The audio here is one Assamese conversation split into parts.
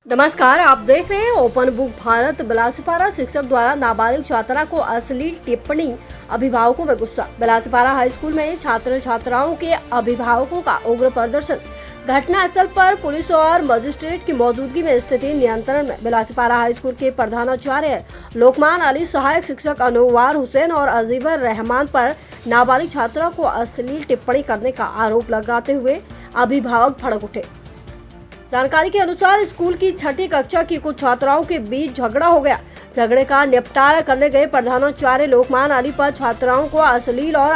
नमस्कार, आप देख रहे हैं ओपन बुक भारत। बिलासपारा शिक्षक द्वारा नाबालिग छात्रा को अश्लील टिप्पणी, अभिभावकों में गुस्सा। बिलासपारा हाई स्कूल में छात्र छात्राओं के अभिभावकों का उग्र प्रदर्शन। घटना स्थल पर पुलिस और मजिस्ट्रेट की मौजूदगी में स्थिति नियंत्रण में। बिलासपारा हाई स्कूल के प्रधानाचार्य लोकमान अली, सहायक शिक्षक अनवार हुसैन और अजीबर रहमान पर नाबालिग छात्रा को अश्लील टिप्पणी करने का आरोप लगाते हुए अभिभावक भड़क उठे। जानकारी के अनुसार स्कूल की छठी कक्षा की कुछ छात्राओं के बीच झगड़ा हो गया। झगड़े का निपटारा करने गए प्रधानाचार्य लोकमान अली पर छात्राओं को अश्लील और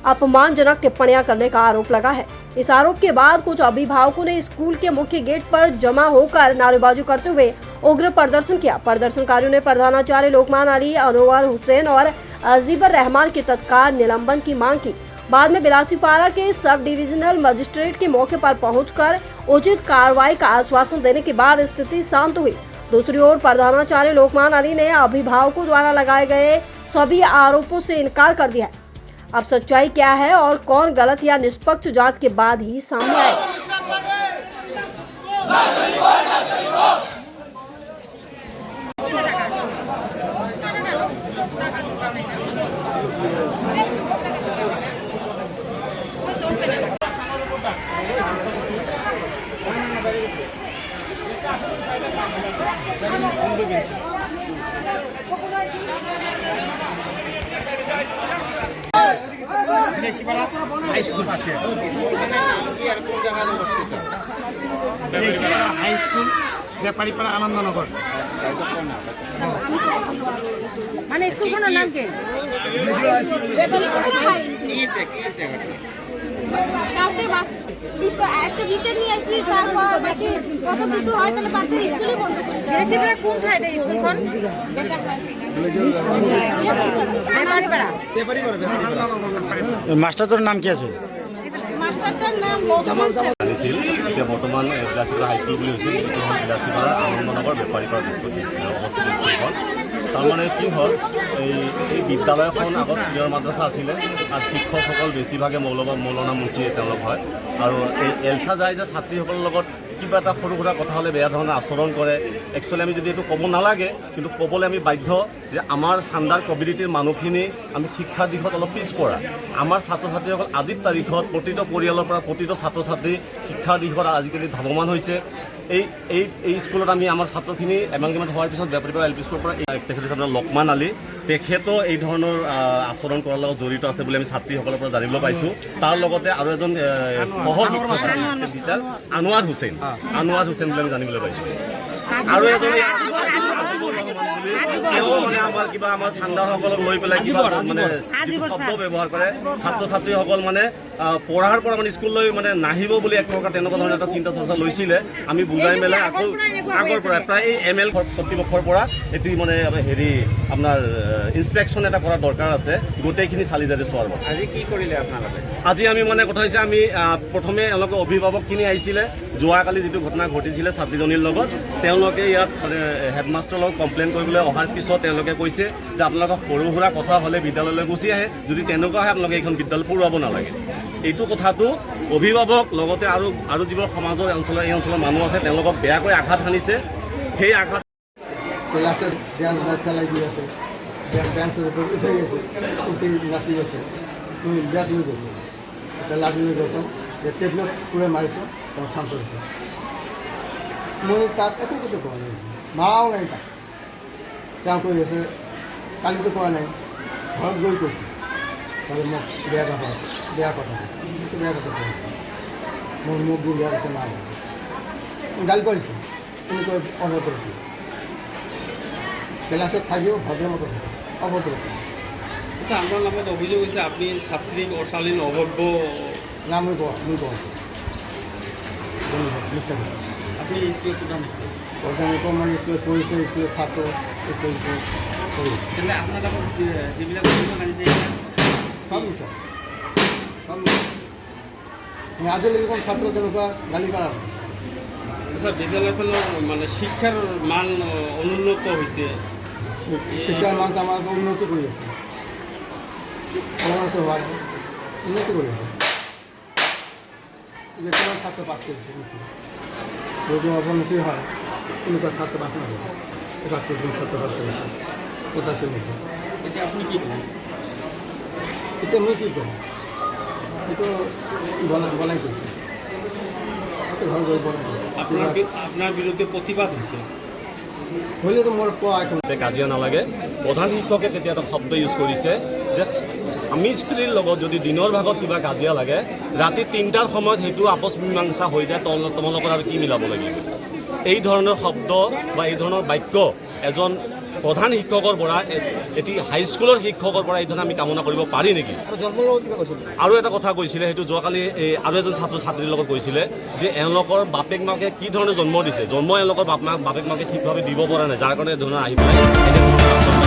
अपमानजनक टिप्पणियां करने का आरोप लगा है। इस आरोप के बाद कुछ अभिभावकों ने स्कूल के मुख्य गेट पर जमा होकर नारेबाजी करते हुए उग्र प्रदर्शन किया। प्रदर्शनकारियों ने प्रधानाचार्य लोकमान अली, अनवार हुसैन और अजीबर रहमान के तत्काल निलंबन की मांग की। बाद में बिलासपारा के सब डिविजनल मजिस्ट्रेट के मौके पर पहुंचकर उचित कार्रवाई का आश्वासन देने के बाद स्थिति शांत हुई। दूसरी ओर प्रधानाचार्य लोकमान अली ने अभिभावकों द्वारा लगाए गए सभी आरोपों से इनकार कर दिया है। अब सच्चाई क्या है और कौन गलत या निष्पक्ष जांच के बाद ही सामने आए। हाई स्कूल पाশে हाई स्कूল ব্যাপারীপাড়া আনন্দনগর মানে স্কুলটার নাম কি? কালকে বাস আজকে বিচার নিয়ে আসি স্যার বাকি কত কিছু হয় তাহলে বাচ্চার স্কুলই বন্ধ করে দেয়। বেশিরভাগ কোন ঠাইতে স্কুলখন? মাস্টারটার নাম কি আছে? মাস্টারটার নাম লোকমান স্যার। এতিয়া বৰ্তমান বিলাসীপাৰা হাইস্কুল বুলি হৈছিল, বিলাসীপাৰা আনন্দনগৰ বেপাৰীপাৰা অৱস্থিত স্কুলখন। তাৰমানে কি হ'ল, এই বিদ্যালয়খন আগত চিনিয়ৰ মাদ্ৰাছা আছিলে আৰু শিক্ষকসকল বেছিভাগে মৌলানা মুন্সি তেওঁলোক হয়। আৰু এই এলখা যায় যে ছাত্ৰীসকলৰ লগত কিবা এটা সৰু সুৰা কথা হ'লে বেয়া ধৰণে আচৰণ কৰে। একচুৱেলি আমি যদি এইটো ক'ব নালাগে, কিন্তু ক'বলৈ আমি বাধ্য যে আমাৰ চাণ্ডাৰ কমিউনিটিৰ মানুহখিনি আমি শিক্ষাৰ দিশত অলপ পিছপৰা। আমাৰ ছাত্ৰ ছাত্ৰীসকল আজিৰ তাৰিখত প্ৰতিটো পৰিয়ালৰ পৰা প্ৰতিটো ছাত্ৰ ছাত্ৰী শিক্ষাৰ দিশত আজিকালি ধাৱমান হৈছে। এই স্কুলত আমি আমাৰ ছাত্ৰখিনি এমালগেমেণ্ট হোৱাৰ পিছত বেপাৰীপাৰা এল পি স্কুলৰ পৰা তেখেত আপোনাৰ লোকমান আলী, তেখেতো এই ধৰণৰ আচৰণ কৰাৰ লগত জড়িত আছে বুলি আমি ছাত্ৰীসকলৰ পৰা জানিবলৈ পাইছোঁ। তাৰ লগতে আৰু এজন টিচাৰ আনোৱাৰ হুছেইন বুলি আমি জানিবলৈ পাইছোঁ। আৰু এজন আমাৰ কিবা আমাৰ চান্দাসকলক লৈ পেলাই কিবা মানে শব্দ ব্যৱহাৰ কৰে। ছাত্ৰ ছাত্ৰীসকল মানে পঢ়াৰ পৰা মানে স্কুললৈ মানে নাহিব বুলি এক প্ৰকাৰ তেনেকুৱা ধৰণৰ এটা চিন্তা চৰ্চা লৈছিলে। আমি বুজাই মেলাই আকৌ আগৰ পৰা প্ৰায় এই ML কৰ্তৃপক্ষৰ পৰা এইটো মানে আপোনাৰ ইনস্পেকশ্যন এটা কৰাৰ দৰকাৰ আছে গোটেইখিনি চালি জাৰি চোৱাৰ বাবে। আজি কি কৰিলে আপোনালোকে? আজি আমি মানে কথা হৈছে, আমি প্ৰথমে এওঁলোকে অভিভাৱকখিনি আহিছিলে। যোৱাকালি যিটো ঘটনা ঘটিছিলে ছাত্ৰীজনীৰ লগত, তেওঁলোকে ইয়াত মানে হেডমাষ্টাৰৰ লগত কমপ্লেইন কৰিবলৈ অহাৰ পিছত তেওঁলোকে কৈছে যে আপোনালোকক সৰু সুৰা কথা হ'লে বিদ্যালয়লৈ গুচি আহে, যদি তেনেকুৱা হয় আপোনালোকে এইখন বিদ্যালয় পঢ়ুৱাব নালাগে। এইটো কথাটো অভিভাৱক লগতে আৰু যিবোৰ সমাজৰ এই অঞ্চলৰ মানুহ আছে তেওঁলোকক বেয়াকৈ আঘাত সানিছে। সেই আঘাত ক্লাসের ড্যান্স ম্যাচ খেলাই দিয়ে আছে, ড্যান্সের উপর উঠে গেছে, উঠে নাচি গেছে, তুমি ব্যাটিং করছো, এটা লাভিং করছো, যে টেবলেট পুরে মারিছো, তখন শান্ত হয়েছে। মই তাক একো করতে পারা নাই, মাও নাই তাক তেওঁ কৰি আছে। কালিতো কোৱা নাই, ঘৰত গৈ কৈছে তাহলে মোক বেয়া কথা বেয়া কথা মোৰ মুখ দি বেয়া কথা না গালি পাৰিছোঁ, তুমি কৈ অভদ্র ক্লাসত থাকিও ভদ্রমতো অভদ্র। আচ্ছা, আপনার নামত অভিযোগ হয়েছে আপনি ছাত্রীক অশালীন অভব্য। না আমি নিশ্চয় আপনি স্কুলের প্রধান শিক্ষক। ওখানে মানে স্কুলে পড়েছে, স্কুলের ছাত্র স্কুল করি তাহলে আপনার নামত যিবিলাক অভিযোগ আনিছে সব বিষয় সব আজিকালি এরকম ছাত্র তেনেকুৱা গালি কৰা হয়। আচ্ছা, বিদ্যালয়খনৰ মানে শিক্ষাৰ মান অনুন্নত হৈছে। শিক্ষার মান তো আমাকে উন্নতি করে আছে, উন্নতি করে আছে। যে কোনো ছাত্র পাস করেছে, যদি অবনতি হয় এনেকুৱা ছাত্ৰ পাছ নহ'ব এবাৰ ছাত্ৰ পাছ কৰিছে 85 মধ্যে এতিয়া আপুনি কি ক'ব এতিয়া মই কি ক'ম সেইটো বনাই কৰিছে ঘৰ গৈ বনাই আপোনাৰ বিৰুদ্ধে প্ৰতিবাদ হৈছে হ'লেতো মোৰ কোৱা একো তাতে কাজিয়া নালাগে প্ৰধান শিক্ষকে তেতিয়া এটা শব্দ ইউজ কৰিছে যে স্বামী স্ত্ৰীৰ লগত যদি দিনৰ ভাগত কিবা কাজিয়া লাগে ৰাতি 3টাৰ সময়ত সেইটো আপোচ মীমাংসা হৈ যায় তোমালোকৰ আৰু কি মিলাব লাগিব এই ধৰণৰ শব্দ বা এই ধৰণৰ বাক্য এজন প্ৰধান শিক্ষকৰ পৰা এটি হাইস্কুলৰ শিক্ষকৰ পৰা এই ধৰণে আমি কামনা কৰিব পাৰি নেকি আৰু এটা কথা কৈছিলে সেইটো যোৱাকালি আৰু এজন ছাত্ৰ ছাত্ৰীৰ লগত কৈছিলে যে এওঁলোকৰ বাপেক মাকে কি ধৰণে জন্ম দিছে জন্ম এওঁলোকৰ বাপেক মাকে ঠিকভাৱে দিব পৰা নাই যাৰ কাৰণে এই ধৰণৰ আহি পেলাই